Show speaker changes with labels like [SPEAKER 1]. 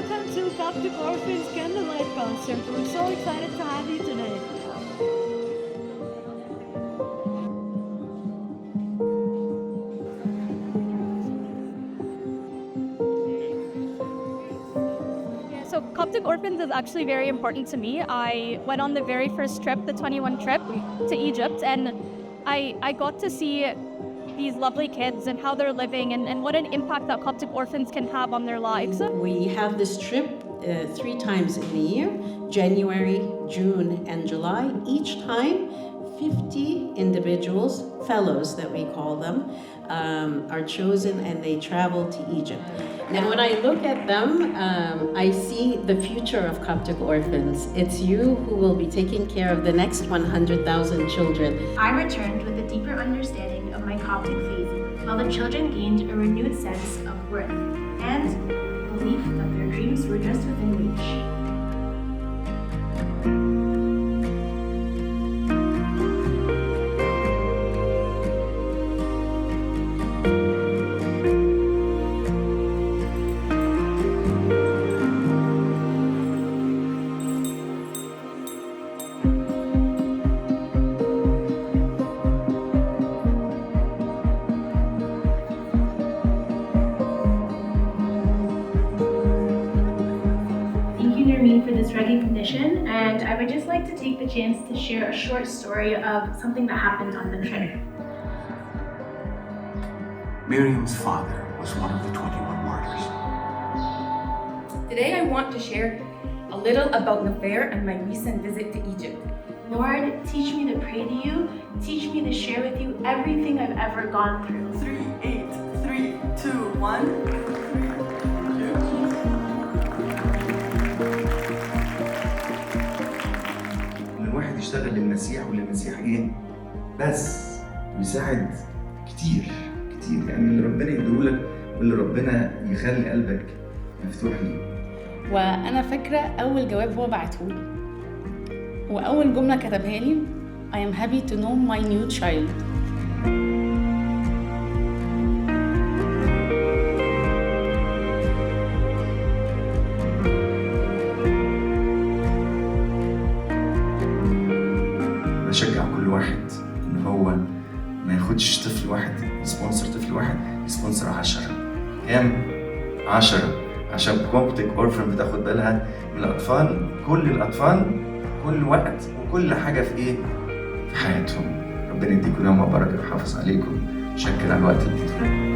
[SPEAKER 1] welcome to Coptic Orphans Gala Night concert. We're so excited to have you today. So Coptic Orphans is actually very important to me. I went on the very first trip, the 21 trip, to Egypt, and I got to see these lovely kids and how they're living and what an impact that Coptic Orphans can have on their lives.
[SPEAKER 2] We have this trip 3 times in the year, January, June, and July. Each time, 50 individuals, fellows that we call them, are chosen and they travel to Egypt. And when I look at them, I see the future of Coptic Orphans. It's you who will be taking care of the next 100,000 children.
[SPEAKER 3] I returned with a deeper understanding of my Coptic faith, while the children gained a renewed sense of worth and belief that their dreams were just within reach. For this recognition, and I would just like to take the chance to share a short story of something that happened on the trip.
[SPEAKER 4] Miriam's father was one of the 21 martyrs.
[SPEAKER 5] Today I want to share a little about the fair and my recent visit to Egypt.
[SPEAKER 3] Lord, teach me to pray to you, teach me to share with you everything I've ever gone through.
[SPEAKER 6] 3, 8, 3, 2, 1.
[SPEAKER 7] الواحد يشتغل للمسيح وللمسيحيين بس بيساعد كتير يعني اللي ربنا يديهولك واللي ربنا يخلي قلبك مفتوح ليه.
[SPEAKER 8] وانا فاكره اول جواب هو بعتهولي واول جمله كتبها لي I am happy to know my new child.
[SPEAKER 7] بشجع كل واحد ان هو ما ياخدش طفل واحد يسبونسر طفل واحد، يسبونسر 10. كام؟ 10 عشان كوبتك اورفن بتاخد بالها من الاطفال، كل الاطفال كل وقت وكل حاجه في ايه؟ في حياتهم. ربنا يديكم يوم مبارك ويحافظ عليكم. شكرا على الوقت اللي اديتوه.